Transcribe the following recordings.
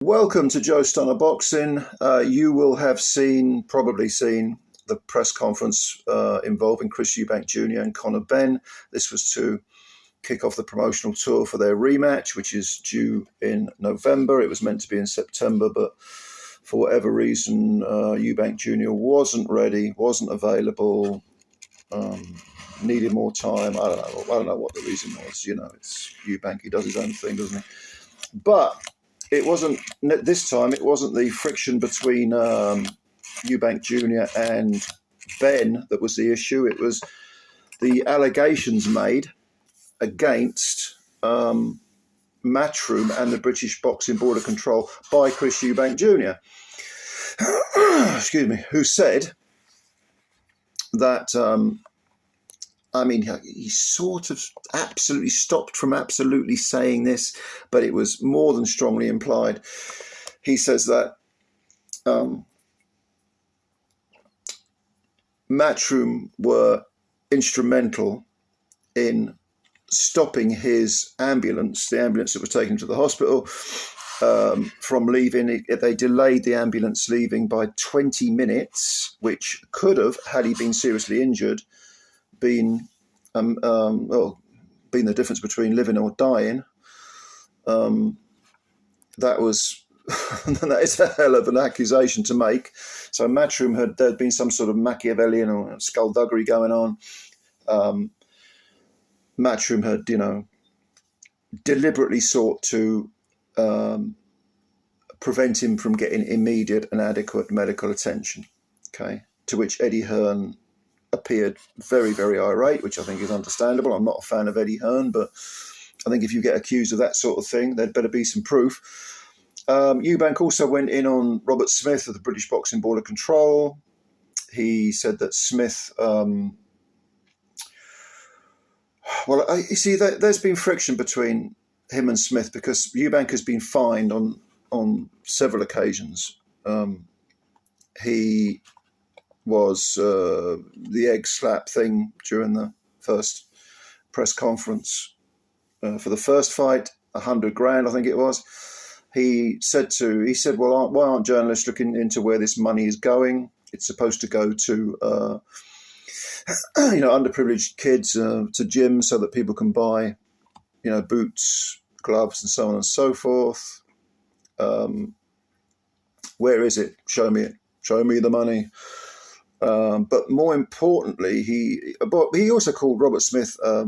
Welcome to Joe Stunner Boxing. You will have probably seen, the press conference involving CHRIS EUBANK Jr. and Conor Benn. This was to kick off the promotional tour for their rematch, which is due in November. It was meant to be in September, but for whatever reason, EUBANK Jr. wasn't ready, wasn't available, needed more time. I don't know what the reason was. You know, it's EUBANK, he does his own thing, doesn't he? But it wasn't, this time, it wasn't the friction between EUBANK Jr. and Ben that was the issue. It was the allegations made against MATCHROOM and the British Boxing Board of Control by CHRIS EUBANK Jr., excuse me, who said that, he sort of absolutely stopped from absolutely saying this, but it was more than strongly implied. He says that MATCHROOM were instrumental in stopping his ambulance, the ambulance that was taken to the hospital, from leaving. They delayed the ambulance leaving by 20 minutes, which could have, had he been seriously injured, been the difference between living or dying. That was that is a hell of an accusation to make. So MATCHROOM there'd been some sort of Machiavellian or skullduggery going on. MATCHROOM had, deliberately sought to prevent him from getting immediate and adequate medical attention. Okay, to which Eddie Hearn appeared very, very irate, which I think is understandable. I'm not a fan of Eddie Hearn, but I think if you get accused of that sort of thing, there'd better be some proof. EUBANK also went in on Robert Smith of the British Boxing Board of Control. He said that Smith, there's been friction between him and Smith because EUBANK has been fined on several occasions. He was the egg slap thing during the first press conference for the first fight, $100,000, I think it was. He said, well, why aren't journalists looking into where this money is going? It's supposed to go to, underprivileged kids, to gyms so that people can buy, boots, gloves, and so on and so forth. Where is it? Show me it. Show me the money. But more importantly, he also called Robert Smith a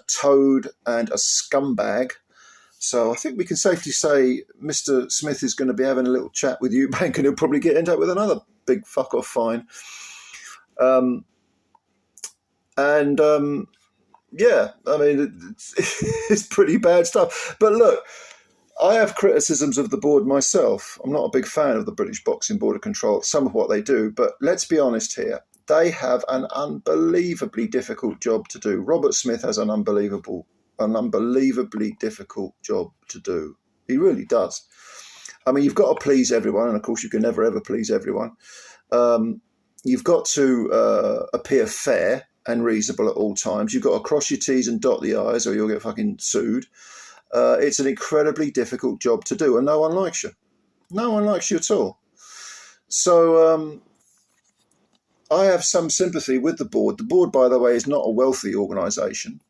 toad and a scumbag. So I think we can safely say Mr. Smith is going to be having a little chat with EUBANK, and he'll probably get into it with another big fuck-off fine. It's pretty bad stuff. But look, I have criticisms of the board myself. I'm not a big fan of the British Boxing Board of Control, some of what they do, but let's be honest here. They have an unbelievably difficult job to do. Robert Smith has an unbelievably difficult job to do. He really does. I mean, you've got to please everyone, and of course you can never ever please everyone. You've got to appear fair and reasonable at all times. You've got to cross your T's and dot the I's, or you'll get fucking sued. It's an incredibly difficult job to do, and no one likes you. No one likes you at all. So I have some sympathy with the board. The board, by the way, is not a wealthy organisation.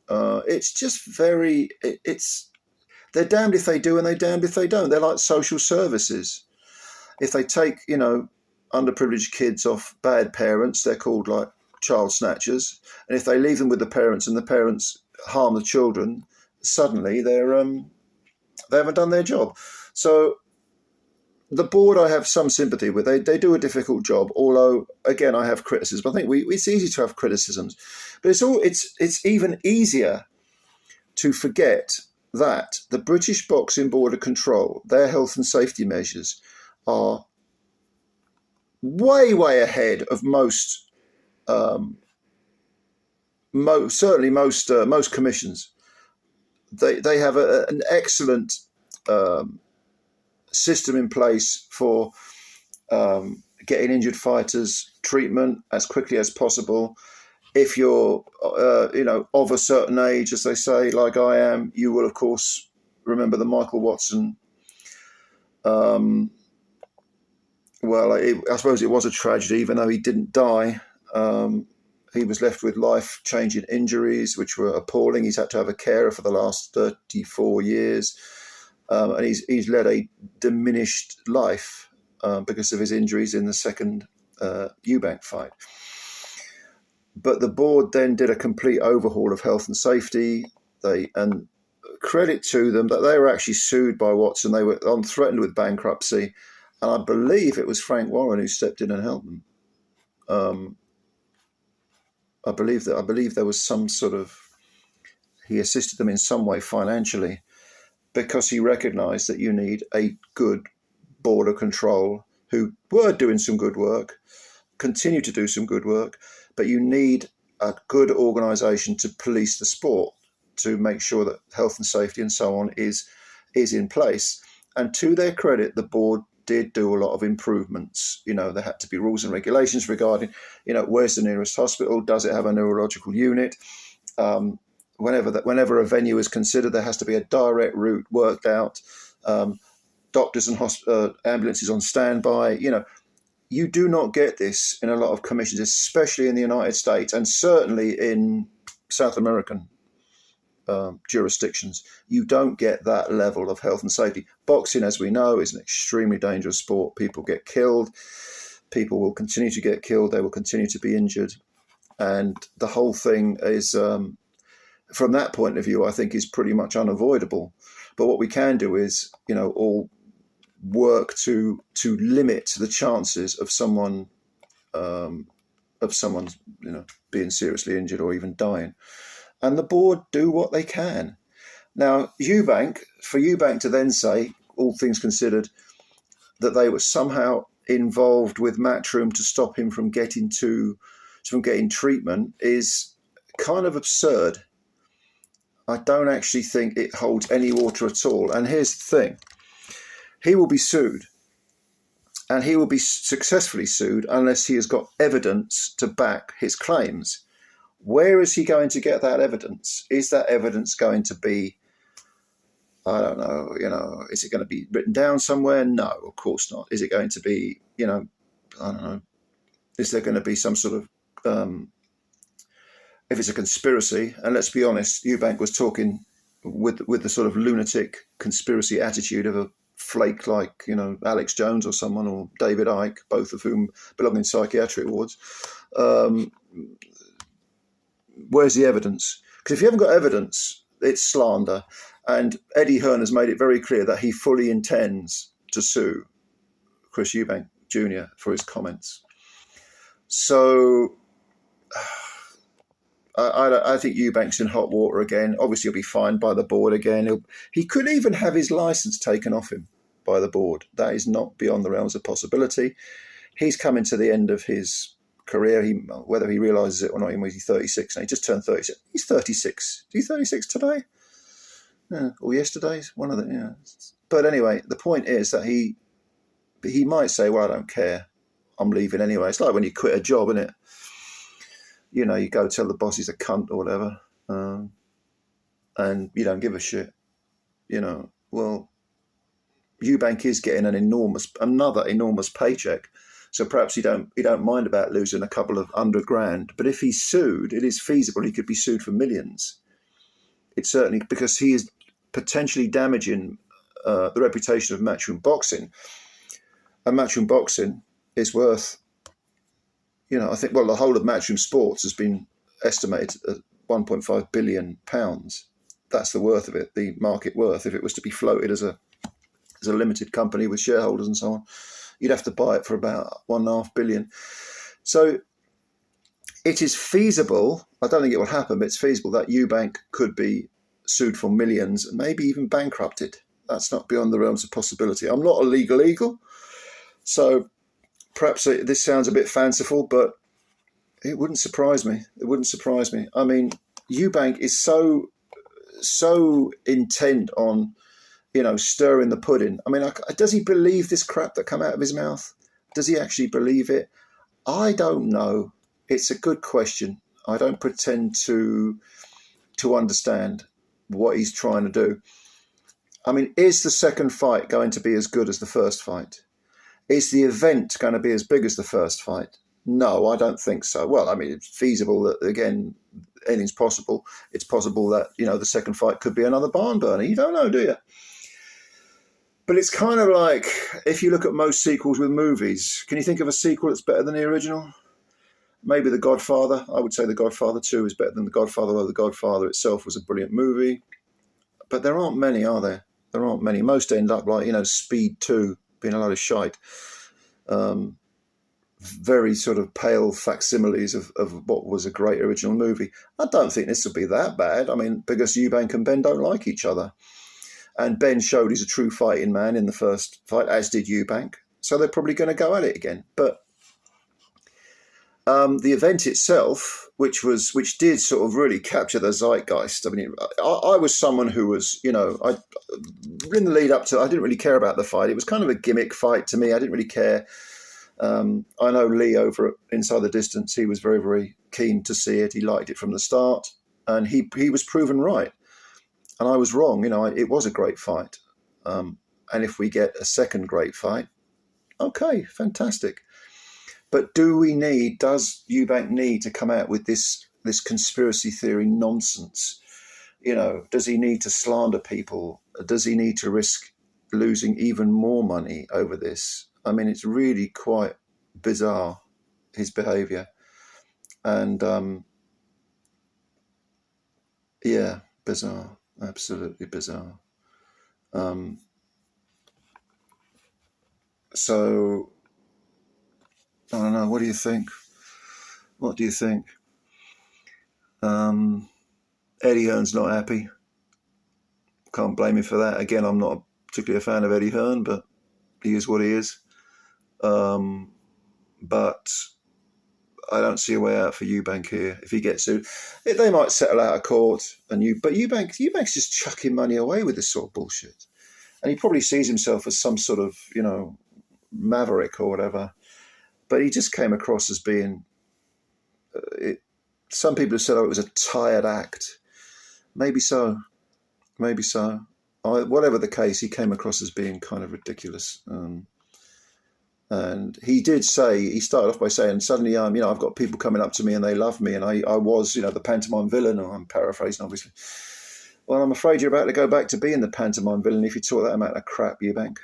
It's just they're damned if they do and they're damned if they don't. They're like social services. If they take, underprivileged kids off bad parents, they're called like child snatchers. And if they leave them with the parents and the parents harm the children, suddenly they haven't done their job. So the board I have some sympathy with. They do a difficult job, although again I have criticism. I think it's easy to have criticisms, but it's even easier to forget that the British Boxing Board of Control, their health and safety measures are way ahead of most commissions. They have an excellent system in place for getting injured fighters treatment as quickly as possible. If you're, of a certain age, as they say, like I am, you will, of course, remember the Michael Watson Well, I suppose it was a tragedy, even though he didn't die. He was left with life-changing injuries, which were appalling. He's had to have a carer for the last 34 years, and he's led a diminished life because of his injuries in the second Eubank fight. But the board then did a complete overhaul of health and safety. And credit to them that they were actually sued by Watson. They were threatened with bankruptcy, and I believe it was Frank Warren who stepped in and helped them. I believe there was some sort of, he assisted them in some way financially, because he recognised that you need a good border control who were doing some good work, continue to do some good work, but you need a good organisation to police the sport, to make sure that health and safety and so on is in place. And to their credit, the board did do a lot of improvements. There had to be rules and regulations regarding, where's the nearest hospital? Does it have a neurological unit? Whenever a venue is considered, there has to be a direct route worked out. Doctors and ambulances on standby. You do not get this in a lot of commissions, especially in the United States and certainly in South American jurisdictions. You don't get that level of health and safety. Boxing, as we know, is an extremely dangerous sport. People get killed. People will continue to get killed. They will continue to be injured. And the whole thing is, from that point of view, I think is pretty much unavoidable. But what we can do is, all work to limit the chances of someone being seriously injured or even dying. And the board do what they can. Now, for Eubank to then say, all things considered, that they were somehow involved with MATCHROOM to stop him from getting treatment is kind of absurd. I don't actually think it holds any water at all. And here's the thing. He will be sued. And he will be successfully sued unless he has got evidence to back his claims. Where is he going to get that evidence? Is that evidence going to be, I don't know, is it going to be written down somewhere? No, of course not. Is it going to be, I don't know, is there going to be some sort of, if it's a conspiracy, and let's be honest, Eubank was talking with the sort of lunatic conspiracy attitude of a flake like, Alex Jones or someone, or David Icke, both of whom belong in psychiatric wards. Where's the evidence? Because if you haven't got evidence, it's slander. And Eddie Hearn has made it very clear that he fully intends to sue CHRIS EUBANK Jr. for his comments. So I think Eubank's in hot water again. Obviously, he'll be fined by the board again. He could even have his licence taken off him by the board. That is not beyond the realms of possibility. He's coming to the end of his career. Whether he realises it or not, he's 36 now. He just turned 36. He's 36. Is he 36 today? Yeah, or yesterday? One of the, yeah. But anyway, the point is that he might say, well, I don't care. I'm leaving anyway. It's like when you quit a job, isn't it? You go tell the boss he's a cunt or whatever, and you don't give a shit. Well, Eubank is getting another enormous paycheck. So perhaps he don't mind about losing a couple of $100,000. But if he's sued, it is feasible he could be sued for millions. It's certainly because he is potentially damaging the reputation of Matchroom Boxing. And Matchroom Boxing is worth, I think, the whole of Matchroom Sports has been estimated at £1.5 billion. That's the worth of it, the market worth. If it was to be floated as a limited company with shareholders and so on, you'd have to buy it for about $1.5 billion. So it is feasible, I don't think it will happen, but it's feasible that Eubank could be sued for millions and maybe even bankrupted. That's not beyond the realms of possibility. I'm not a legal eagle, so perhaps this sounds a bit fanciful, but it wouldn't surprise me. It wouldn't surprise me. I mean, Eubank is so intent on, stirring the pudding. I mean, does he believe this crap that come out of his mouth? Does he actually believe it? I don't know. It's a good question. I don't pretend to understand what he's trying to do. I mean, is the second fight going to be as good as the first fight? Is the event going to be as big as the first fight? No, I don't think so. Well, I mean, it's feasible that, again, anything's possible. It's possible that, you know, the second fight could be another barn burner. You don't know, do you? But it's kind of like, if you look at most sequels with movies, can you think of a sequel that's better than the original? Maybe The Godfather. I would say The Godfather 2 is better than The Godfather, although The Godfather itself was a brilliant movie. But there aren't many, are there? There aren't many. Most end up like, you know, Speed 2 being a load of shite. Very sort of pale facsimiles of what was a great original movie. I don't think this will be that bad. I mean, because Eubank and Ben don't like each other. And Ben showed he's a true fighting man in the first fight, as did Eubank. So they're probably going to go at it again. But the event itself, which did sort of really capture the zeitgeist. I mean, I was someone who was, you know, in the lead up to, I didn't really care about the fight. It was kind of a gimmick fight to me. I didn't really care. I know Lee over at Inside the Distance, he was very, very keen to see it. He liked it from the start, and he was proven right. And I was wrong. You know, it was a great fight. And if we get a second great fight, okay, fantastic. But does Eubank need to come out with this conspiracy theory nonsense? You know, does he need to slander people? Does he need to risk losing even more money over this? I mean, it's really quite bizarre, his behaviour. And, yeah, bizarre. Absolutely bizarre. So, I don't know. What do you think? What do you think? Eddie Hearn's not happy. Can't blame him for that. Again, I'm not particularly a fan of Eddie Hearn, but he is what he is. But I don't see a way out for Eubank here. If he gets sued, they might settle out of court. But Eubank's just chucking money away with this sort of bullshit, and he probably sees himself as some sort of, you know, maverick or whatever. But he just came across as being. Some people have said, "Oh, it was a tired act." Maybe so. Maybe so. Whatever the case, he came across as being kind of ridiculous. And he did say, he started off by saying, suddenly, you know, I've got people coming up to me and they love me. And I was, you know, the pantomime villain. Or I'm paraphrasing, obviously. Well, I'm afraid you're about to go back to being the pantomime villain if you talk that amount of crap, Eubank.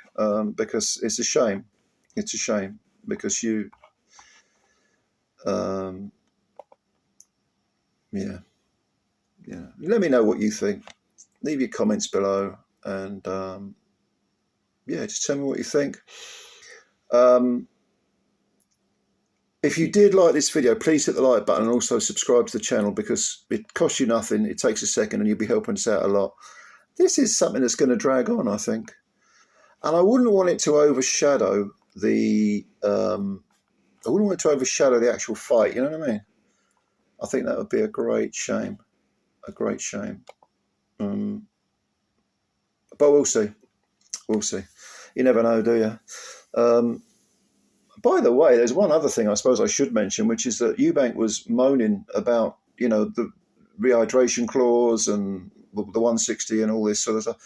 Because it's a shame. It's a shame. Because you... yeah. Let me know what you think. Leave your comments below. And, yeah, just tell me what you think. If you did like this video, please hit the like button and also subscribe to the channel, because it costs you nothing. It takes a second and you'll be helping us out a lot. This is something that's going to drag on, I think. And I wouldn't want it to overshadow the actual fight, you know what I mean? I think that would be a great shame. A great shame. But we'll see. We'll see. You never know, do you? By the way, there's one other thing I suppose I should mention, which is that Eubank was moaning about, you know, the rehydration clause and the 160 and all this sort of stuff.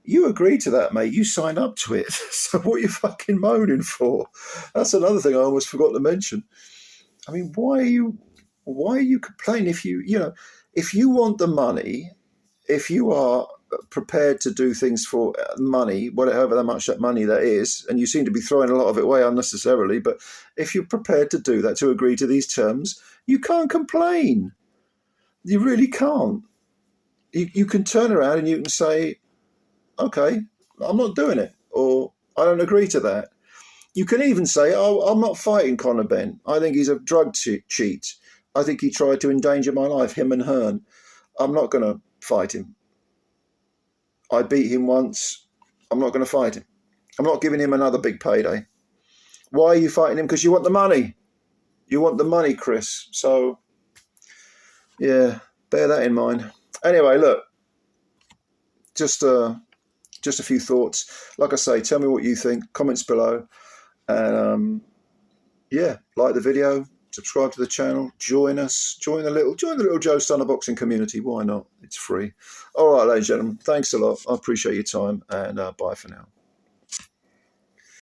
You agreed to that, mate. You signed up to it. So what are you fucking moaning for? That's another thing I almost forgot to mention. I mean, why are you complaining if you want the money, if you are prepared to do things for money, whatever much that money that is, and you seem to be throwing a lot of it away unnecessarily, but if you're prepared to do that, to agree to these terms, you can't complain. You really can't. You can turn around and you can say, okay, I'm not doing it, or I don't agree to that. You can even say, oh, I'm not fighting Conor Benn. I think he's a drug cheat. I think he tried to endanger my life, him and Hearn. I'm not going to fight him. I beat him once. I'm not going to fight him. I'm not giving him another big payday. Why are you fighting him? Because you want the money. You want the money, Chris. So, yeah, bear that in mind. Anyway, look, just a few thoughts. Like I say, tell me what you think. Comments below. And, yeah, like the video, subscribe to the channel, join us, join the little Joe Stunner boxing community. Why not? It's free. All right, ladies and gentlemen, thanks a lot. I appreciate your time, and bye for now.